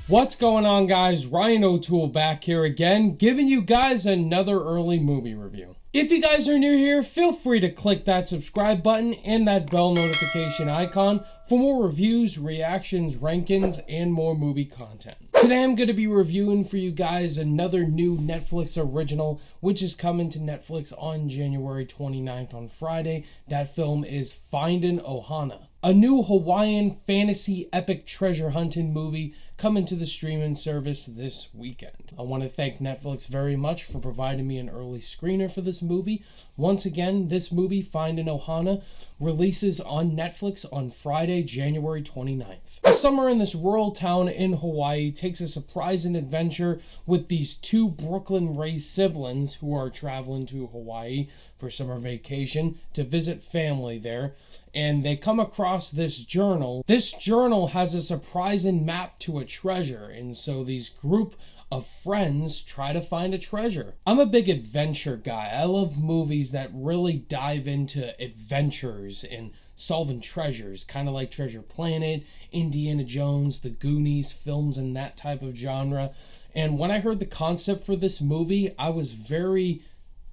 What's going on, guys? Ryan O'Toole back here again, giving you guys another early movie review. If you guys are new here, feel free to click that subscribe button and that bell notification icon for more reviews, reactions, rankings, and more movie content. Today I'm going to be reviewing for you guys another new Netflix original, which is coming to Netflix on January 29th on Friday. That film is Findin' Ohana, a new Hawaiian fantasy epic treasure hunting movie coming to the streaming service this weekend. I want to thank Netflix very much for providing me an early screener for this movie. Once again, this movie, Findin' Ohana, releases on Netflix on Friday, January 29th. A summer in this rural town in Hawaii takes a surprising adventure with these two Brooklyn-raised siblings who are traveling to Hawaii for summer vacation to visit family there. And they come across this journal. This journal has a surprising map to a treasure, and so these group of friends try to find a treasure. I'm a big adventure guy. I love movies that really dive into adventures and solving treasures, kind of like Treasure Planet, Indiana Jones, The Goonies, films in that type of genre. And when I heard the concept for this movie, I was very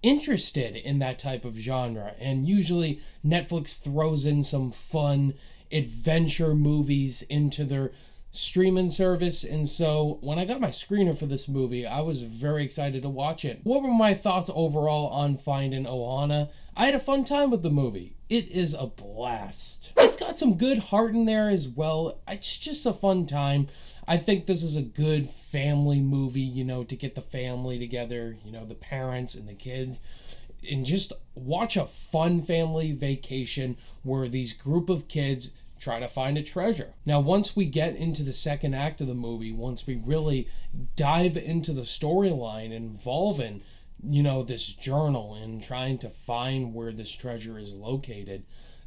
interested in that type of genre, and usually Netflix throws in some fun adventure movies into their streaming service, and so when I got my screener for this movie, I was very excited to watch it. What were my thoughts overall on Findin' Ohana? I had a fun time with the movie. It is a blast. It's got some good heart in there as well. It's just a fun time. I think this is a good family movie, to get the family together, the parents and the kids, and just watch a fun family vacation where these group of kids try to find a treasure. Now, once we get into the second act of the movie, once we really dive into the storyline involving, this journal and trying to find where this treasure is located,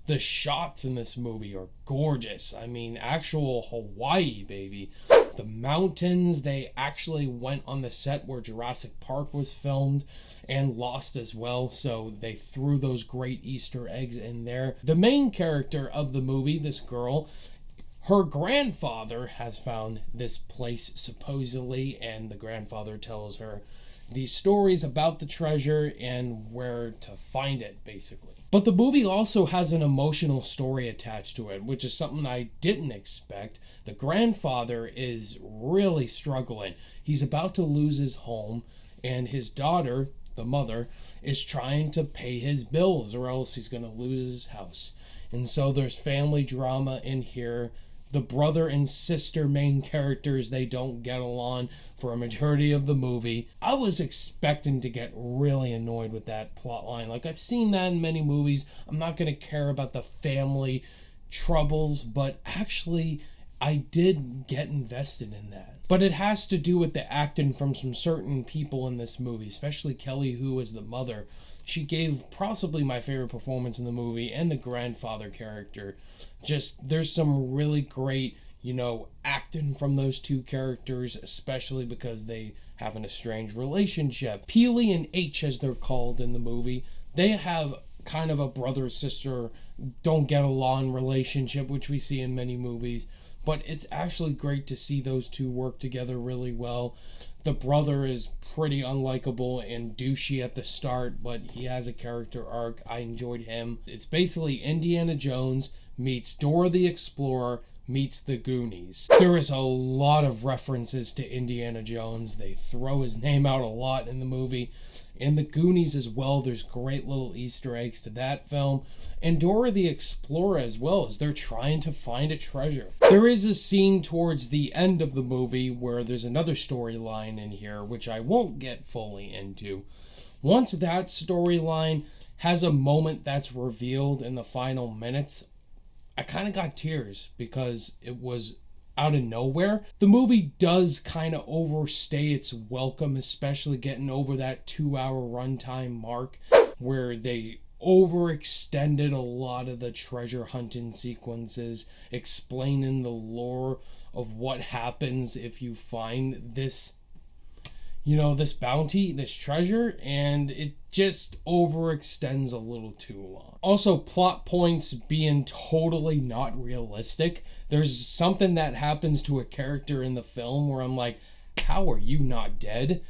the shots in this movie are gorgeous. I mean, actual Hawaii, baby. The mountains, they actually went on the set where Jurassic Park was filmed and Lost as well, so they threw those great Easter eggs in there. The main character of the movie, this girl, her grandfather has found this place supposedly, and the grandfather tells her these stories about the treasure and where to find it, basically. But the movie also has an emotional story attached to it, which is something I didn't expect. The grandfather is really struggling. He's about to lose his home, and his daughter, the mother, is trying to pay his bills or else he's going to lose his house. And so there's family drama in here. The brother and sister main characters, they don't get along for a majority of the movie. I was expecting to get really annoyed with that plot line. Like, I've seen that in many movies. I'm not going to care about the family troubles, but actually, I did get invested in that. But it has to do with the acting from some certain people in this movie, especially Kelly, who is the mother. She gave possibly my favorite performance in the movie, and the grandfather character. Just, there's some really great, acting from those two characters, especially because they have an estranged relationship. Peely and H, as they're called in the movie, they have kind of a brother-sister, don't get along relationship, which we see in many movies. But it's actually great to see those two work together really well. The brother is pretty unlikable and douchey at the start, but he has a character arc. I enjoyed him. It's basically Indiana Jones meets Dora the Explorer meets the Goonies. There is a lot of references to Indiana Jones. They throw his name out a lot in the movie. And the Goonies as well, there's great little Easter eggs to that film. And Dora the Explorer as well, as they're trying to find a treasure. There is a scene towards the end of the movie where there's another storyline in here, which I won't get fully into. Once that storyline has a moment that's revealed in the final minutes, I kind of got tears because it was out of nowhere. The movie does kind of overstay its welcome, especially getting over that 2-hour runtime mark where they overextended a lot of the treasure hunting sequences, explaining the lore of what happens if you find this, this bounty, this treasure, and it just overextends a little too long. Also, plot points being totally not realistic. There's something that happens to a character in the film where I'm like, how are you not dead?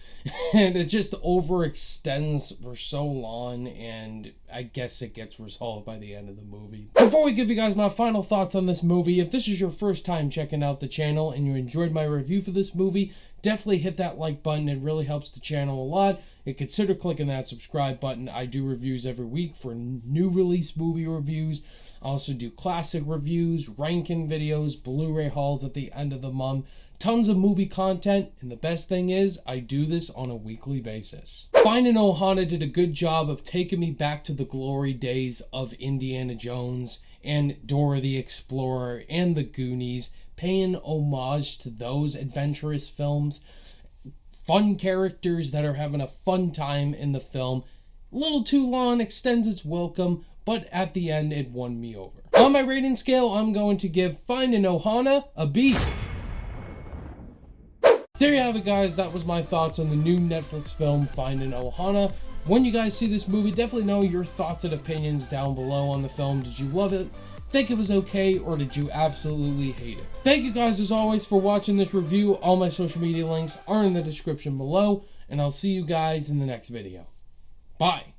And it just overextends for so long, and I guess it gets resolved by the end of the movie. Before we give you guys my final thoughts on this movie, if this is your first time checking out the channel and you enjoyed my review for this movie, definitely hit that like button. It really helps the channel a lot. And consider clicking that subscribe button. I do reviews every week for new release movie reviews. I also do classic reviews, ranking videos, Blu-ray hauls at the end of the month, tons of movie content, and the best thing is, I do this on a weekly basis. Finding Ohana did a good job of taking me back to the glory days of Indiana Jones and Dora the Explorer and the Goonies, paying homage to those adventurous films. Fun characters that are having a fun time in the film. A little too long, extends its welcome, but at the end, it won me over. On my rating scale, I'm going to give Finding Ohana a B. There you have it, guys. That was my thoughts on the new Netflix film, Finding Ohana. When you guys see this movie, definitely know your thoughts and opinions down below on the film. Did you love it? Think it was okay, or did you absolutely hate it? Thank you guys, as always, for watching this review. All my social media links are in the description below, and I'll see you guys in the next video. Bye.